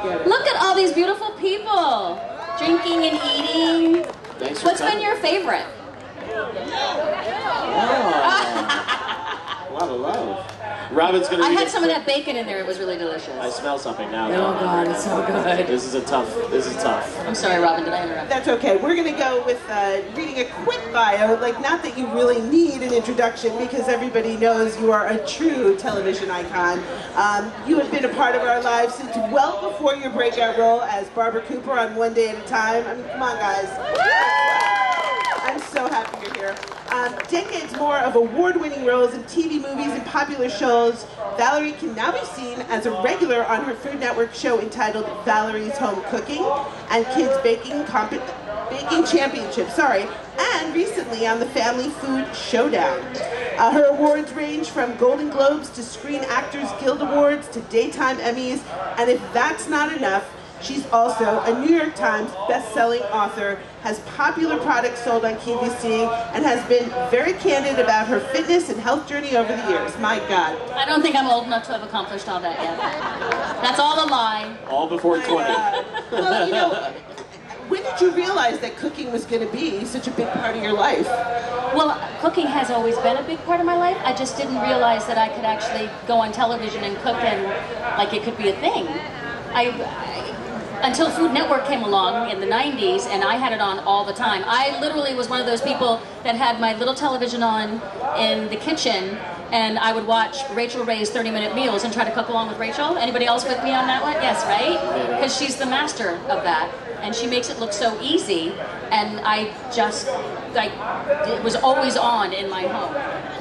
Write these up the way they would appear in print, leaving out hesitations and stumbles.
Look at all these beautiful people drinking and eating. What's been your favorite? A lot of love. Robin's gonna. I had some of that bacon in there. It was really delicious. I smell something now. Oh God, it's so good. This is tough. I'm sorry, Robin. Did I interrupt? That's okay. We're gonna go with reading a quick bio. Like, not that you really need an introduction because everybody knows you are a true television icon. You have been a part of our lives since well before your breakout role as Barbara Cooper on One Day at a Time. I mean, come on, guys. I'm so happy you're here. Decades more of award-winning roles in TV, movies, and popular shows, Valerie can now be seen as a regular on her Food Network show entitled Valerie's Home Cooking and Kids Baking Championship, and recently on the Family Food Showdown. Her awards range from Golden Globes to Screen Actors Guild Awards to Daytime Emmys, and if that's not enough, she's also a New York Times best-selling author, has popular products sold on QVC, and has been very candid about her fitness and health journey over the years. My God. I don't think I'm old enough to have accomplished all that yet. That's all a lie. All before 20. Well, you know, when did you realize that cooking was going to be such a big part of your life? Well, cooking has always been a big part of my life. I just didn't realize that I could actually go on television and cook and like it could be a thing. Until Food Network came along in the 90s, and I had it on all the time. I literally was one of those people that had my little television on in the kitchen, and I would watch Rachel Ray's 30-minute meals and try to cook along with Rachel. Anybody else with me on that one? Yes, right? Because she's the master of that, and she makes it look so easy, and I just, like, it was always on in my home.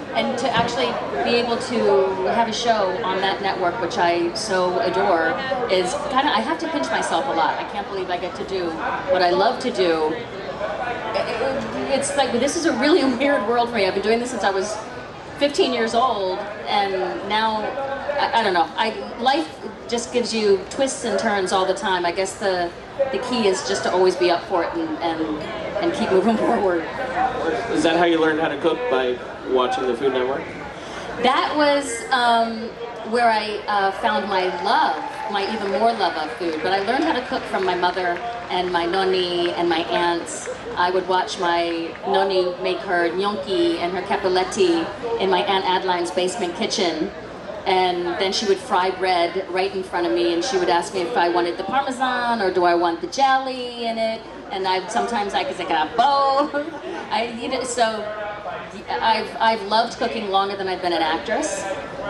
And to actually be able to have a show on that network, which I so adore, is kind of, I have to pinch myself a lot. I can't believe I get to do what I love to do. It's like, this is a really weird world for me. I've been doing this since I was 15 years old, and now, I don't know. Life just gives you twists and turns all the time. I guess the key is just to always be up for it and keep moving forward. Is that how you learned how to cook, by watching the Food Network? That was where I found my even more love of food. But I learned how to cook from my mother and my nonni and my aunts. I would watch my nonni make her gnocchi and her cappelletti in my Aunt Adeline's basement kitchen. And then she would fry bread right in front of me, and she would ask me if I wanted the Parmesan or do I want the jelly in it. And sometimes I could say, can I have both? I've loved cooking longer than I've been an actress.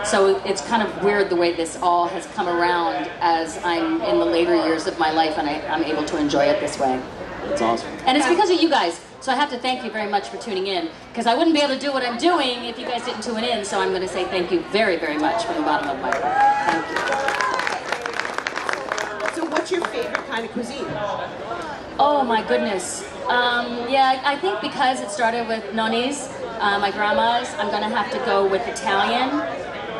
So it's kind of weird the way this all has come around as I'm in the later years of my life, and I'm able to enjoy it this way. That's awesome. And it's because of you guys. So I have to thank you very much for tuning in, because I wouldn't be able to do what I'm doing if you guys didn't tune in. So I'm going to say thank you very, very much from the bottom of my heart. Thank you. So what's your favorite kind of cuisine? Oh my goodness. Yeah, I think because it started with nonnies, my grandma's, I'm going to have to go with Italian.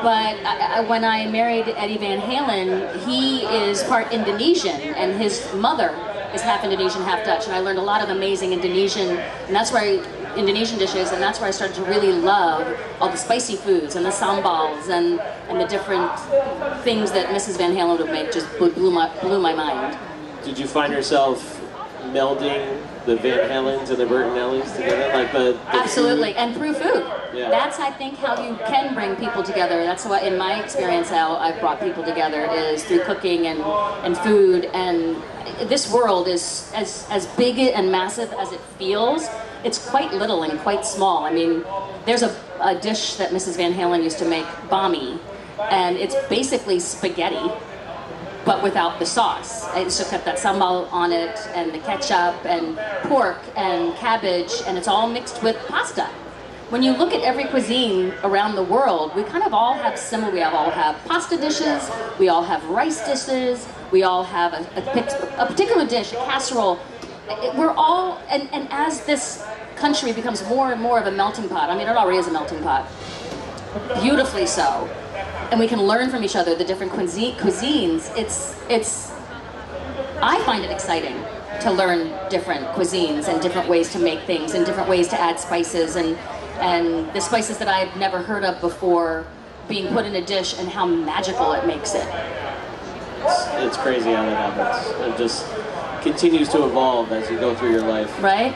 But when I married Eddie Van Halen, he is part Indonesian, and his mother is half Indonesian, half Dutch, and I learned a lot of amazing Indonesian dishes, and that's where I started to really love all the spicy foods and the sambals and the different things that Mrs. Van Halen would make. Just blew my mind. Did you find yourself melding the Van Halens and the Bertinellis together, like the Absolutely, food? And through food. Yeah. That's, I think, how you can bring people together. That's what, in my experience, how I've brought people together is through cooking and food. And this world is as big and massive as it feels. It's quite little and quite small. I mean, there's a dish that Mrs. Van Halen used to make, bami, and it's basically spaghetti, but without the sauce. I just kept that sambal on it, and the ketchup, and pork, and cabbage, and it's all mixed with pasta. When you look at every cuisine around the world, we kind of all have similar. We all have pasta dishes, we all have rice dishes, we all have a particular dish, a casserole. We're all, and as this country becomes more and more of a melting pot, I mean, it already is a melting pot, beautifully so, and we can learn from each other the different cuisines, I find it exciting to learn different cuisines and different ways to make things and different ways to add spices and the spices that I've never heard of before being put in a dish and how magical it makes it. It's crazy how that happens. It just continues to evolve as you go through your life. Right?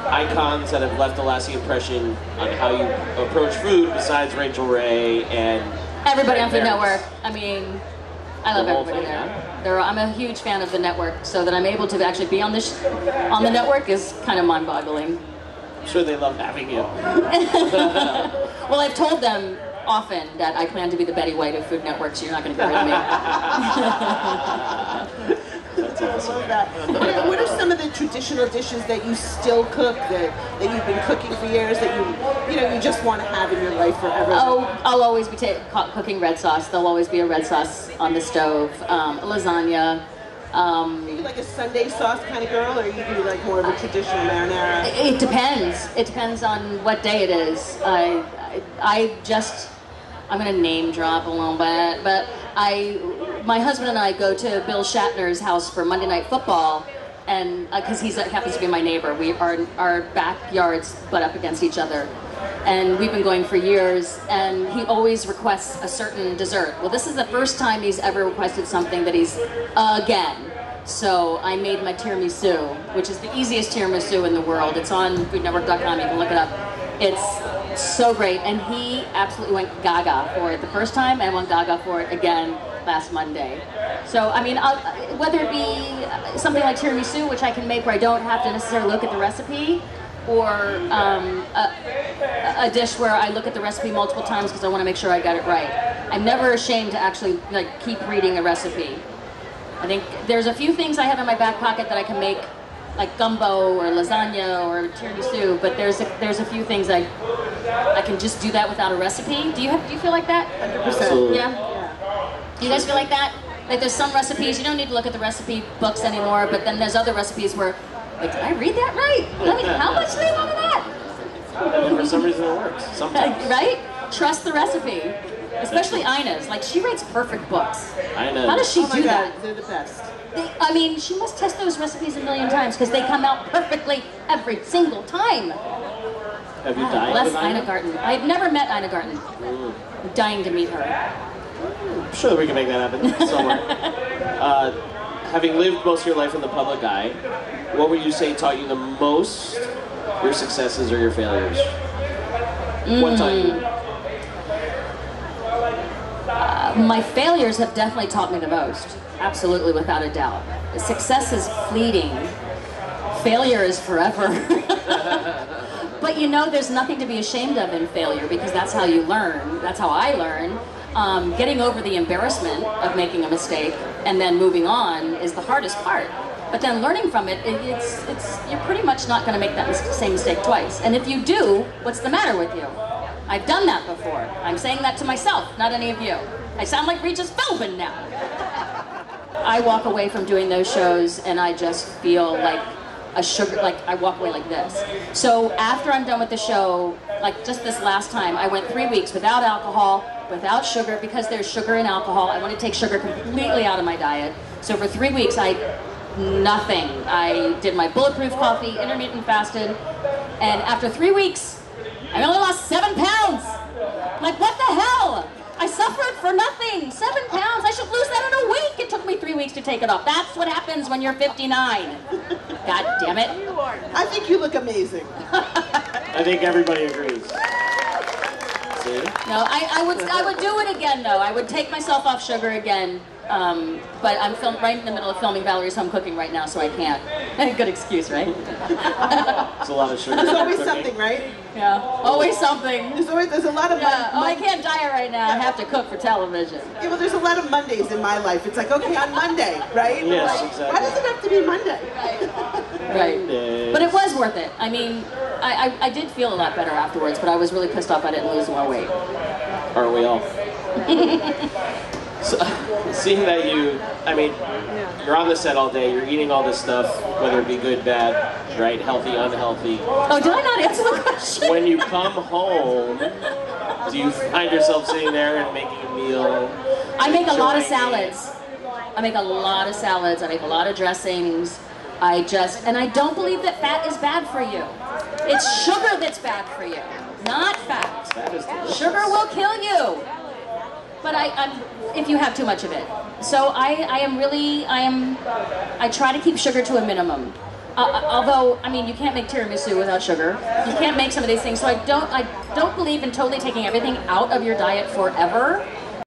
Icons that have left a lasting impression on how you approach food, besides Rachel Ray and everybody on Food Network. I mean, I love everybody thing, there. I'm a huge fan of the network, so that I'm able to actually be on on the network is kind of mind-boggling. I'm sure they love having you. Well, I've told them often that I plan to be the Betty White of Food Network, so you're not going to get rid of me. That's awesome. I love that. What are some of the traditional dishes that you still cook, that you've been cooking for years, that you just want to have in your life forever? Oh, I'll always be cooking red sauce. There'll always be a red sauce on the stove. Lasagna. Are you like a Sunday sauce kind of girl, or are you do like more of a traditional marinara? It depends. It depends on what day it is. I'm going to name drop a little bit, but my husband and I go to Bill Shatner's house for Monday Night Football, and because he happens to be my neighbor, our backyards butt up against each other, and we've been going for years. And he always requests a certain dessert. Well, this is the first time he's ever requested something that he's again. So I made my tiramisu, which is the easiest tiramisu in the world. It's on foodnetwork.com. You can look it up. It's so great, and he absolutely went gaga for it the first time, and went gaga for it again last Monday. So, I mean, whether it be something like tiramisu, which I can make where I don't have to necessarily look at the recipe, or a dish where I look at the recipe multiple times because I want to make sure I got it right. I'm never ashamed to actually keep reading a recipe. I think there's a few things I have in my back pocket that I can make, like gumbo or lasagna or tiramisu, but there's a few things I can just do that without a recipe. Do you feel like that? 100%. Yeah. Do you guys feel like that? Like there's some recipes you don't need to look at the recipe books anymore, but then there's other recipes where, like, did I read that right? How much do they want of that? And for some reason it works. Sometimes. Right? Trust the recipe. Especially Ina's. Like, she writes perfect books. Ina. How does she do that? They're the best. I mean, she must test those recipes a million times because they come out perfectly every single time. Have you dined Bless with Ina Garten. I've never met Ina Garten. I'm dying to meet her. I'm sure that we can make that happen somewhere. Having lived most of your life in the public eye, what would you say taught you the most? Your successes or your failures? What taught you? My failures have definitely taught me the most. Absolutely, without a doubt. Success is fleeting. Failure is forever. But there's nothing to be ashamed of in failure, because that's how you learn. That's how I learn. Getting over the embarrassment of making a mistake and then moving on is the hardest part. But then learning from it, you're pretty much not going to make that same mistake twice. And if you do, what's the matter with you? I've done that before. I'm saying that to myself, not any of you. I sound like Regis Philbin now. I walk away from doing those shows and I just feel like I walk away like this. So after I'm done with the show, like just this last time, I went 3 weeks without alcohol, without sugar, because there's sugar in alcohol. I want to take sugar completely out of my diet. So for 3 weeks, nothing. I did my bulletproof coffee, intermittent fasted, and after 3 weeks, I only lost 7 pounds. Like, what the hell? I suffered for nothing. 7 pounds. I should lose that in a week. It took me 3 weeks to take it off. That's what happens when you're 59. God damn it. I think you look amazing. I think everybody agrees. See? No, I would do it again, though. I would take myself off sugar again. But I'm right in the middle of filming Valerie's Home Cooking right now, so I can't. Good excuse, right? It's a lot of sugar. There's always something, right? Yeah, always something. There's a lot of I can't diet right now. I have to cook for television. Yeah, well, there's a lot of Mondays in my life. It's like, okay, on Monday, right? Yes, like, exactly. Why does it have to be Monday? Right. But it was worth it. I mean, I did feel a lot better afterwards, but I was really pissed off I didn't lose more weight. Aren't we all? So, seeing that you're on the set all day, you're eating all this stuff, whether it be good, bad, right, healthy, unhealthy. Oh, did I not answer the question? When you come home, do you find yourself sitting there and making a meal? I make a lot of salads. I make a lot of salads. I make a lot of dressings. And I don't believe that fat is bad for you. It's sugar that's bad for you, not fat. That is delicious. Sugar will kill you. but if you have too much of it. So I try to keep sugar to a minimum. Although, I mean, you can't make tiramisu without sugar. You can't make some of these things. So I don't believe in totally taking everything out of your diet forever.